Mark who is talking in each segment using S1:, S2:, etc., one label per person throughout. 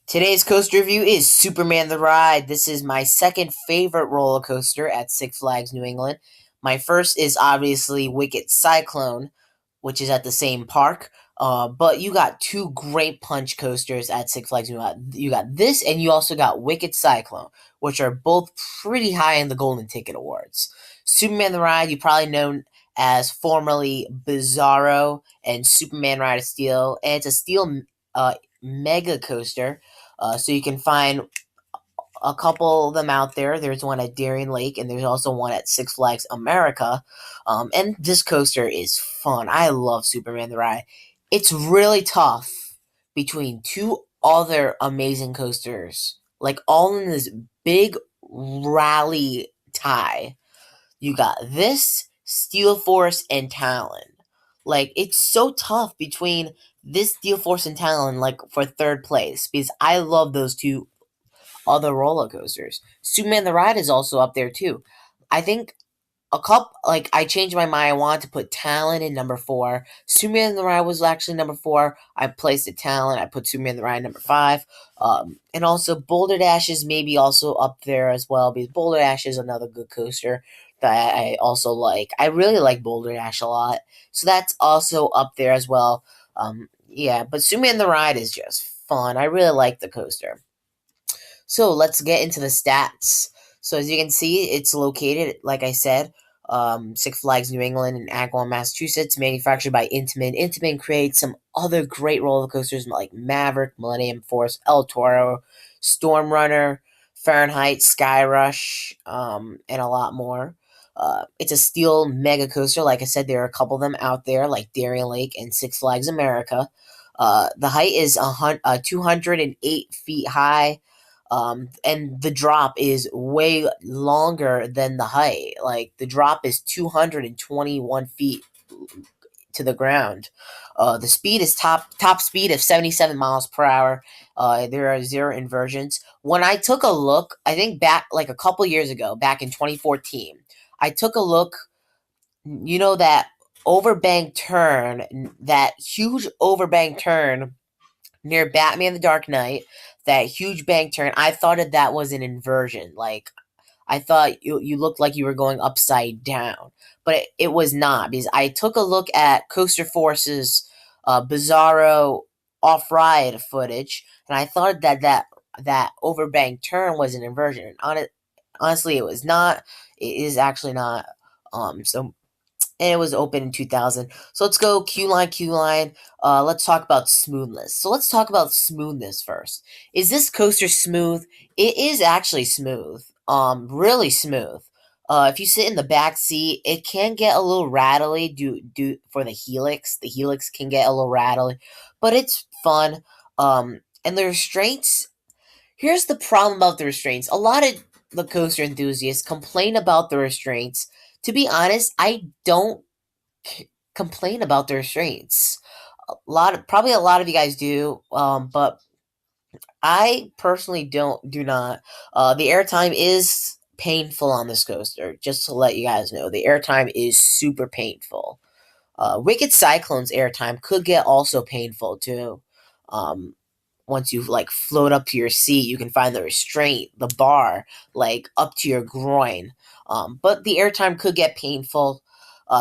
S1: Today's coaster review is Superman the Ride. This is my second favorite roller coaster at Six Flags New England. My first is obviously Wicked Cyclone, which is at the same park. But you got two great punch coasters at Six Flags New England. You got this, and you also got Wicked Cyclone, which are both pretty high in the Golden Ticket Awards. Superman the Ride, you probably known as formerly Bizarro and Superman Ride of Steel, and it's a steel mega coaster. So you can find a couple of them out there. There's one at Darien Lake, and there's also one at Six Flags America. And this coaster is fun. I love Superman the Ride. It's really tough between two other amazing coasters, like all in this big rally tie. You got this, Steel Force, and Talon. Like, it's so tough between this Steel Force and Talon, like, for third place, because I love those two other roller coasters. Superman the Ride is also up there, too. I think I changed my mind. I wanted to put Talon in number 4. Superman the Ride was actually number 4. I placed it Talon. I put Superman the Ride number 5. And also Boulder Dash is maybe also up there as well, because Boulder Dash is another good coaster that I also like. I really like Boulder Dash a lot, so that's also up there as well. Yeah, but Superman the Ride is just fun. I really like the coaster. So let's get into the stats. So as you can see, it's located, like I said, Six Flags New England in Agawam, Massachusetts, manufactured by Intamin. Intamin creates some other great roller coasters like Maverick, Millennium Force, El Toro, Storm Runner, Fahrenheit, Sky Rush, and a lot more. It's a steel mega coaster. Like I said, there are a couple of them out there, like Darien Lake and Six Flags America. The height is 208 feet high. And the drop is way longer than the height. Like, the drop is 221 feet to the ground. The speed is top speed of 77 miles per hour. There are 0 inversions. When I took a look, I think back like a couple years ago, back in 2014, I took a look. That overbank turn, that huge overbank turn near Batman the Dark Knight, that huge bank turn, I thought that was an inversion. Like, I thought you looked like you were going upside down, but it was not, because I took a look at Coaster Force's Bizarro off-ride footage, and I thought that overbank turn was an inversion. Honestly, it was not. It is actually not. So and it was open in 2000. So let's go Q line. Let's talk about smoothness. So let's talk about smoothness first. Is this coaster smooth? It is actually smooth. Really smooth. If you sit in the back seat, it can get a little rattly due for the helix. The helix can get a little rattly, but it's fun. And the restraints. Here's the problem about the restraints. A lot of the coaster enthusiasts complain about the restraints. To be honest, I don't complain about the restraints. Probably a lot of you guys do, but I personally do not. The airtime is painful on this coaster. Just to let you guys know, the airtime is super painful. Wicked Cyclone's airtime could get also painful too. Um, Once you like float up to your seat, you can find the restraint, the bar, like up to your groin. But the airtime could get painful.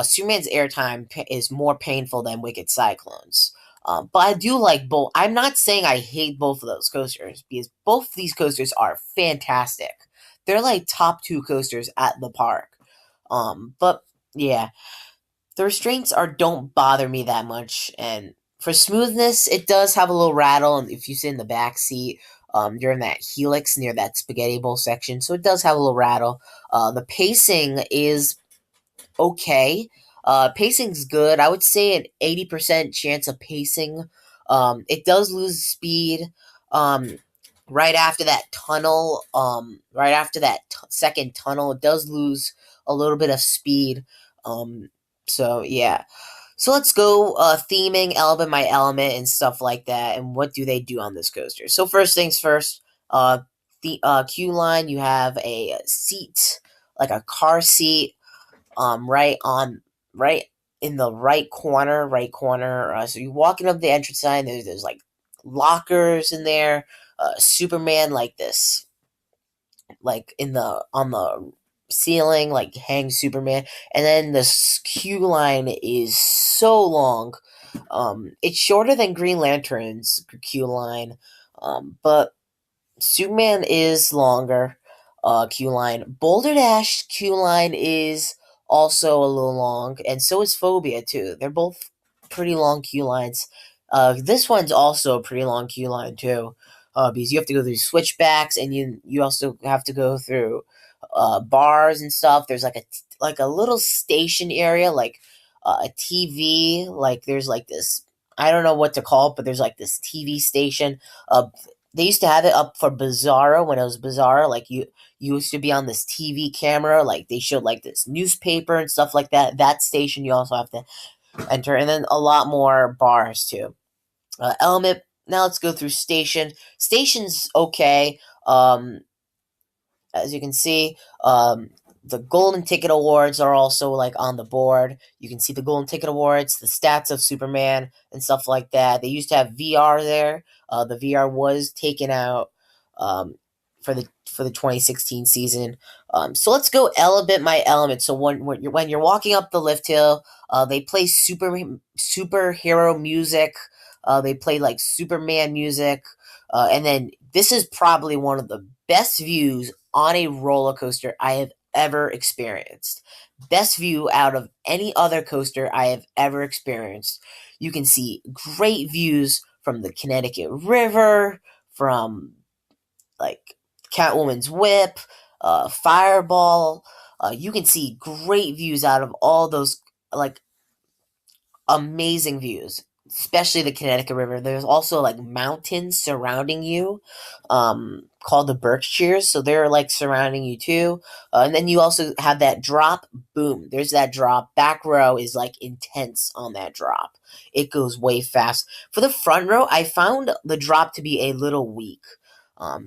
S1: Superman's airtime is more painful than Wicked Cyclones. But I do like both. I'm not saying I hate both of those coasters, because both of these coasters are fantastic. They're like top 2 coasters at the park. But yeah, the restraints don't bother me that much, and for smoothness, it does have a little rattle, and if you sit in the back seat during that helix near that spaghetti bowl section, so it does have a little rattle. The pacing is okay. Pacing's good. I would say an 80% chance of pacing. It does lose speed. Um, right after that tunnel, right after that second tunnel, it does lose a little bit of speed. Um, so yeah. So let's go theming, element by element, and stuff like that. And what do they do on this coaster? So first things first, the Q line, you have a seat, like a car seat, right in the right corner. So you walking up the entrance sign. There's like lockers in there. Superman like this, like in the on the ceiling, like hang Superman, and then the queue line is so long. It's shorter than Green Lantern's queue line, but Superman is longer. Queue line. Boulder Dash queue line is also a little long, and so is Phobia too. They're both pretty long queue lines. This one's also a pretty long queue line too, because you have to go through switchbacks, and you also have to go through bars and stuff. There's like a little station area, like a TV. Like there's like this. I don't know what to call it, but there's like this TV station. They used to have it up for Bizarro when it was Bizarro. Like you used to be on this TV camera. Like they showed like this newspaper and stuff like that. That station you also have to enter, and then a lot more bars too. Element. Now let's go through station. Station's okay. As you can see, the Golden Ticket Awards are also like on the board. You can see the Golden Ticket Awards, the stats of Superman, and stuff like that. They used to have VR there. The VR was taken out for the 2016 season. So let's go element by element. So when you're walking up the lift hill, they play superhero music. They play like Superman music, and then this is probably one of the best views on a roller coaster I have ever experienced. Best view out of any other coaster I have ever experienced. You can see great views from the Connecticut River, from like Catwoman's Whip, Fireball. You can see great views out of all those like amazing views, especially the Connecticut River. There's also like mountains surrounding you, called the Berkshires, so they're like surrounding you too. And then you also have that drop. Boom! There's that drop. Back row is like intense on that drop. It goes way fast. For the front row, I found the drop to be a little weak.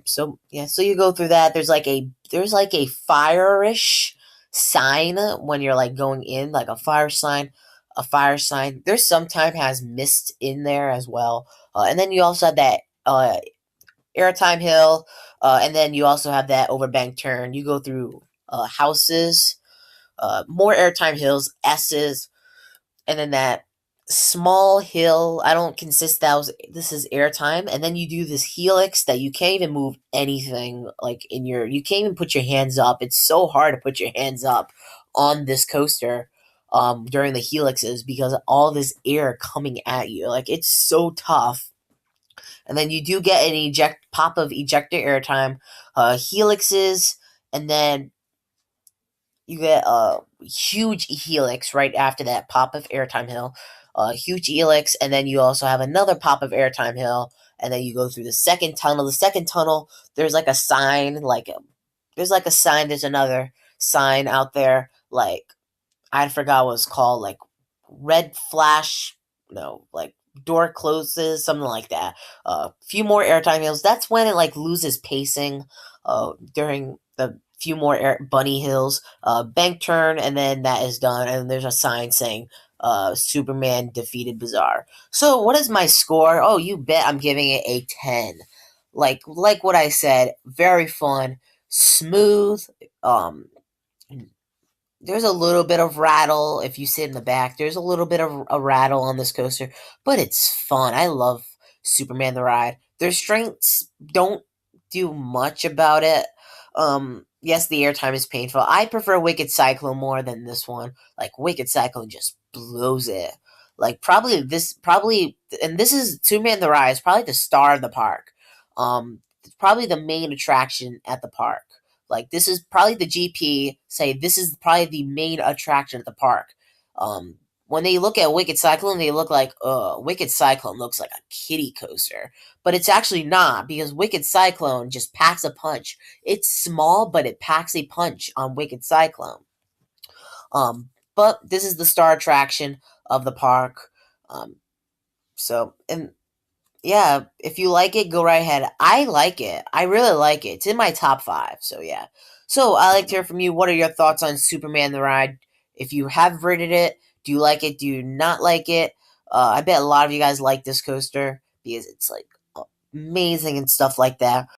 S1: So yeah, so you go through that. There's like a fire-ish sign when you're like going in, like a fire sign, a fire sign. There's sometimes has mist in there as well. And then you also have that airtime hill, and then you also have that overbank turn. You go through houses, more airtime hills, S's, and then that small hill. I don't consist that was this is airtime, and then you do this helix that you can't even move anything like you can't even put your hands up. It's so hard to put your hands up on this coaster during the helixes because of all this air coming at you. Like it's so tough. And then you do get an pop of ejector airtime, helixes, and then you get a huge helix right after that pop of airtime hill, huge helix, and then you also have another pop of airtime hill, and then you go through the second tunnel. The second tunnel, there's like a sign, there's another sign out there, like I forgot what it's called, like red flash, no, like door closes, something like that. A few more airtime hills. That's when it like loses pacing. During the few more bunny hills, bank turn, and then that is done. And there's a sign saying, "Superman defeated Bizarre." So what is my score? Oh, you bet I'm giving it a 10. Like what I said, very fun, smooth. Um, there's a little bit of rattle if you sit in the back. There's a little bit of a rattle on this coaster, but it's fun. I love Superman the ride. Their strengths don't do much about it. Yes, the airtime is painful. I prefer Wicked Cyclone more than this one. Like Wicked Cyclone just blows it. Like and this is Superman the Ride is probably the star of the park. It's probably the main attraction at the park. Like this is probably the GP say this is probably the main attraction at the park. When they look at Wicked Cyclone, they look like Wicked Cyclone looks like a kiddie coaster, but it's actually not because Wicked Cyclone just packs a punch. It's small, but it packs a punch on Wicked Cyclone. But this is the star attraction of the park. And yeah, if you like it, go right ahead. I like it. I really like it. It's in my top 5. So yeah. So I like to hear from you. What are your thoughts on Superman the Ride? If you have rated it, do you like it? Do you not like it? I bet a lot of you guys like this coaster because it's like amazing and stuff like that.